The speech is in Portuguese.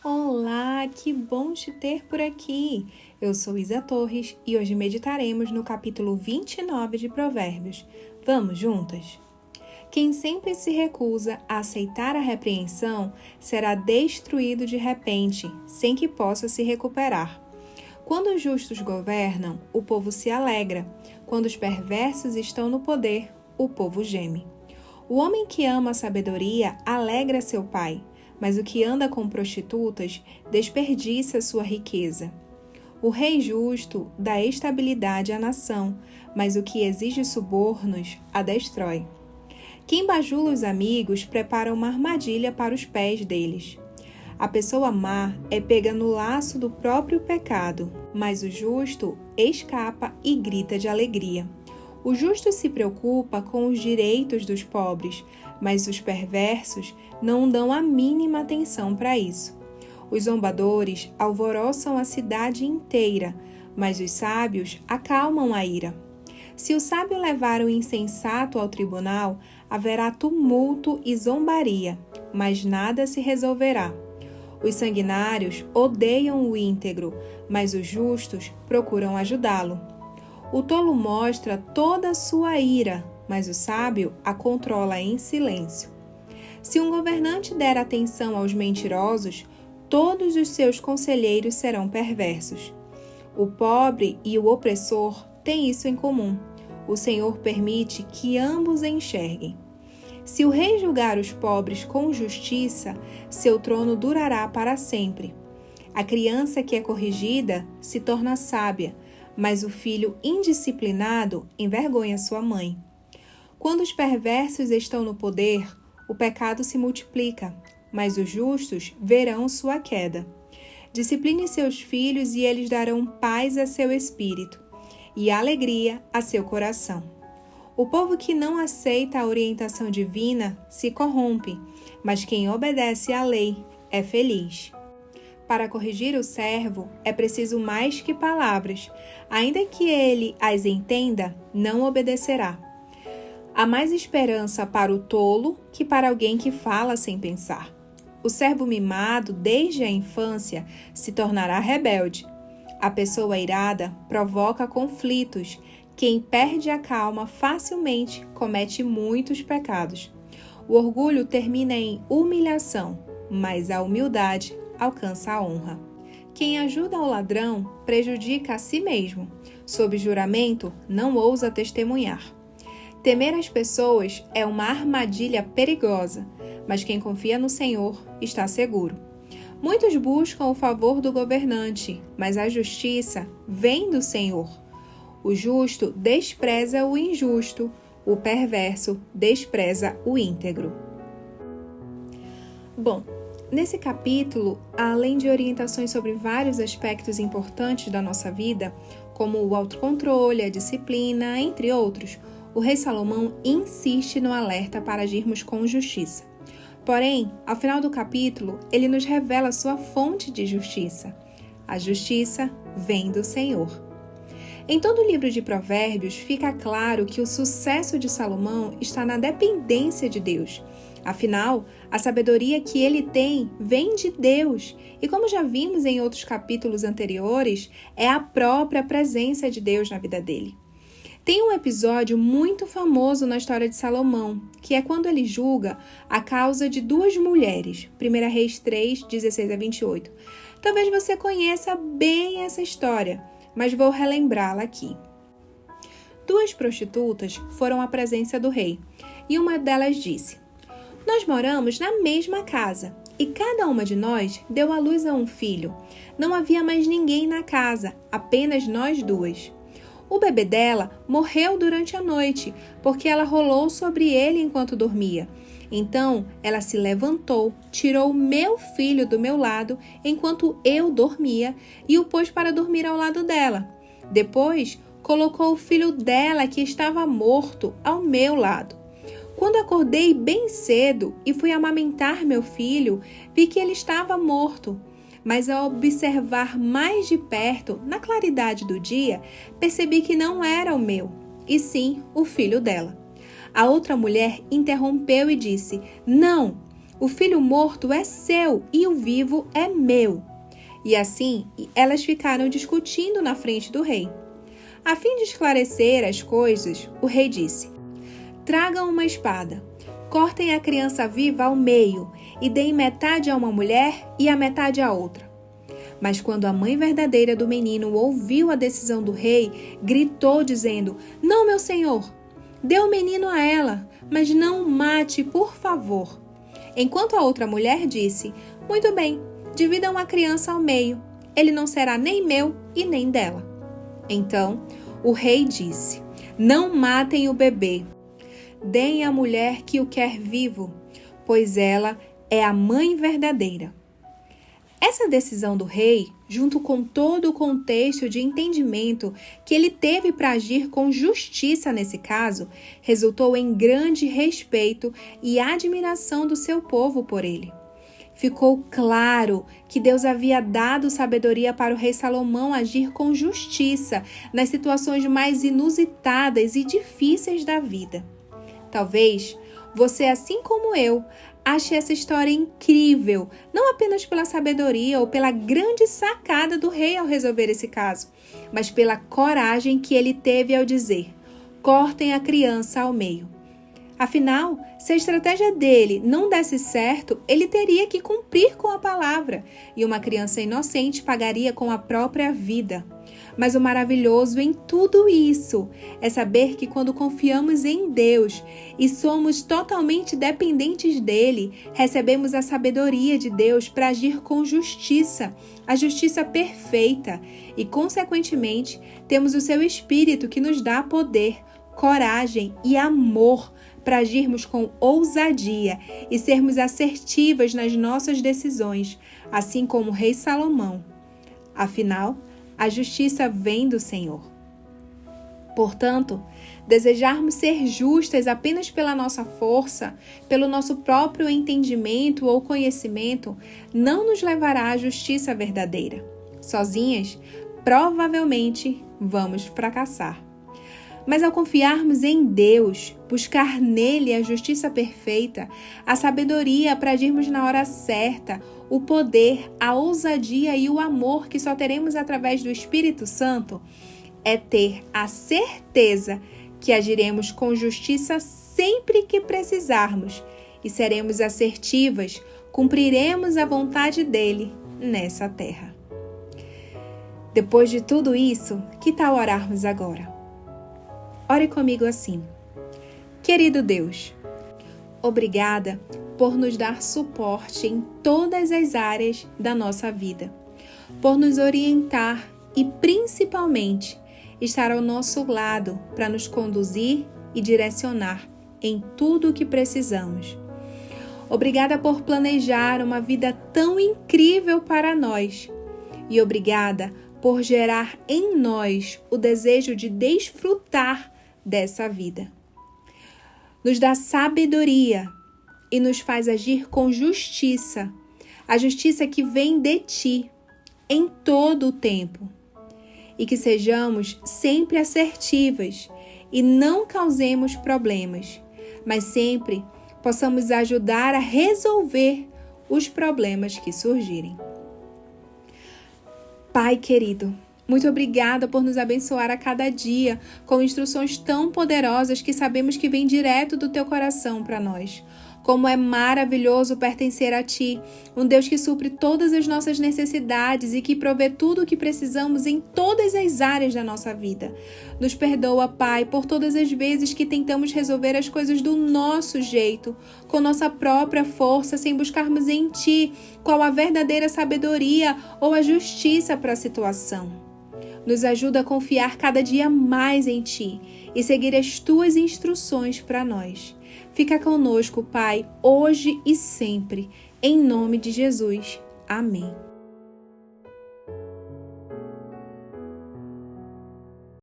Olá, que bom te ter por aqui! Eu sou Isa Torres e hoje meditaremos no capítulo 29 de Provérbios. Vamos juntas? Quem sempre se recusa a aceitar a repreensão será destruído de repente, sem que possa se recuperar. Quando os justos governam, o povo se alegra. Quando os perversos estão no poder, o povo geme. O homem que ama a sabedoria alegra seu pai, mas o que anda com prostitutas desperdiça sua riqueza. O rei justo dá estabilidade à nação, mas o que exige subornos a destrói. Quem bajula os amigos prepara uma armadilha para os pés deles. A pessoa má é pega no laço do próprio pecado, mas o justo escapa e grita de alegria. O justo se preocupa com os direitos dos pobres, mas os perversos não dão a mínima atenção para isso. Os zombadores alvoroçam a cidade inteira, mas os sábios acalmam a ira. Se o sábio levar o insensato ao tribunal, haverá tumulto e zombaria, mas nada se resolverá. Os sanguinários odeiam o íntegro, mas os justos procuram ajudá-lo. O tolo mostra toda a sua ira, mas o sábio a controla em silêncio. Se um governante der atenção aos mentirosos, todos os seus conselheiros serão perversos. O pobre e o opressor têm isso em comum. O Senhor permite que ambos enxerguem. Se o rei julgar os pobres com justiça, seu trono durará para sempre. A criança que é corrigida se torna sábia, mas o filho indisciplinado envergonha sua mãe. Quando os perversos estão no poder, o pecado se multiplica, mas os justos verão sua queda. Discipline seus filhos e eles darão paz a seu espírito e alegria a seu coração. O povo que não aceita a orientação divina se corrompe, mas quem obedece à lei é feliz. Para corrigir o servo, é preciso mais que palavras. Ainda que ele as entenda, não obedecerá. Há mais esperança para o tolo que para alguém que fala sem pensar. O servo mimado, desde a infância, se tornará rebelde. A pessoa irada provoca conflitos. Quem perde a calma facilmente comete muitos pecados. O orgulho termina em humilhação, mas a humildade alcança a honra. Quem ajuda o ladrão prejudica a si mesmo. Sob juramento, não ousa testemunhar. Temer as pessoas é uma armadilha perigosa, mas quem confia no Senhor está seguro. Muitos buscam o favor do governante, mas a justiça vem do Senhor. O justo despreza o injusto, o perverso despreza o íntegro. Bom, nesse capítulo, além de orientações sobre vários aspectos importantes da nossa vida, como o autocontrole, a disciplina, entre outros, o rei Salomão insiste no alerta para agirmos com justiça. Porém, ao final do capítulo, ele nos revela sua fonte de justiça. A justiça vem do Senhor. Em todo o livro de Provérbios, fica claro que o sucesso de Salomão está na dependência de Deus. Afinal, a sabedoria que ele tem vem de Deus. E como já vimos em outros capítulos anteriores, é a própria presença de Deus na vida dele. Tem um episódio muito famoso na história de Salomão, que é quando ele julga a causa de duas mulheres, 1 Reis 3, 16 a 28. Talvez você conheça bem essa história, mas vou relembrá-la aqui. Duas prostitutas foram à presença do rei, e uma delas disse: "Nós moramos na mesma casa, e cada uma de nós deu à luz a um filho. Não havia mais ninguém na casa, apenas nós duas. O bebê dela morreu durante a noite, porque ela rolou sobre ele enquanto dormia. Então, ela se levantou, tirou o meu filho do meu lado enquanto eu dormia e o pôs para dormir ao lado dela. Depois, colocou o filho dela, que estava morto, ao meu lado. Quando acordei bem cedo e fui amamentar meu filho, vi que ele estava morto. Mas ao observar mais de perto, na claridade do dia, percebi que não era o meu, e sim o filho dela." A outra mulher interrompeu e disse: "Não, O filho morto é seu e o vivo é meu. E assim, elas ficaram discutindo na frente do rei. A fim de esclarecer as coisas, o rei disse: tragam uma espada, cortem a criança viva ao meio e deem metade a uma mulher e a metade a outra. Mas quando a mãe verdadeira do menino ouviu a decisão do rei, gritou dizendo: não, meu senhor, dê o menino a ela, mas não o mate, por favor. Enquanto a outra mulher disse: muito bem, dividam a criança ao meio, ele não será nem meu e nem dela. Então o rei disse: não matem o bebê, deem à mulher que o quer vivo, pois ela é a mãe verdadeira. Essa decisão do rei, junto com todo o contexto de entendimento que ele teve para agir com justiça nesse caso, resultou em grande respeito e admiração do seu povo por ele. Ficou claro que Deus havia dado sabedoria para o rei Salomão agir com justiça nas situações mais inusitadas e difíceis da vida. Talvez você, assim como eu, ache essa história incrível, não apenas pela sabedoria ou pela grande sacada do rei ao resolver esse caso, mas pela coragem que ele teve ao dizer: cortem a criança ao meio. Afinal, se a estratégia dele não desse certo, ele teria que cumprir com a palavra, e uma criança inocente pagaria com a própria vida. Mas o maravilhoso em tudo isso é saber que quando confiamos em Deus e somos totalmente dependentes dele, recebemos a sabedoria de Deus para agir com justiça, a justiça perfeita, e, consequentemente, temos o seu Espírito que nos dá poder, coragem e amor para agirmos com ousadia e sermos assertivas nas nossas decisões, assim como o rei Salomão. Afinal, a justiça vem do Senhor. Portanto, desejarmos ser justas apenas pela nossa força, pelo nosso próprio entendimento ou conhecimento, não nos levará à justiça verdadeira. Sozinhas, provavelmente vamos fracassar. Mas ao confiarmos em Deus, buscar nele a justiça perfeita, a sabedoria para agirmos na hora certa, o poder, a ousadia e o amor que só teremos através do Espírito Santo, é ter a certeza que agiremos com justiça sempre que precisarmos e seremos assertivas, cumpriremos a vontade dele nessa terra. Depois de tudo isso, que tal orarmos agora? Ore comigo assim: querido Deus, obrigada por nos dar suporte em todas as áreas da nossa vida, por nos orientar e, principalmente, estar ao nosso lado para nos conduzir e direcionar em tudo o que precisamos. Obrigada por planejar uma vida tão incrível para nós e obrigada por gerar em nós o desejo de desfrutar dessa vida. Nos dá sabedoria e nos faz agir com justiça, a justiça que vem de ti em todo o tempo. E que sejamos sempre assertivas e não causemos problemas, mas sempre possamos ajudar a resolver os problemas que surgirem. Pai querido, muito obrigada por nos abençoar a cada dia com instruções tão poderosas que sabemos que vêm direto do teu coração para nós. Como é maravilhoso pertencer a Ti, um Deus que supre todas as nossas necessidades e que provê tudo o que precisamos em todas as áreas da nossa vida. Nos perdoa, Pai, por todas as vezes que tentamos resolver as coisas do nosso jeito, com nossa própria força, sem buscarmos em Ti qual a verdadeira sabedoria ou a justiça para a situação. Nos ajuda a confiar cada dia mais em Ti e seguir as Tuas instruções para nós. Fica conosco, Pai, hoje e sempre. Em nome de Jesus. Amém.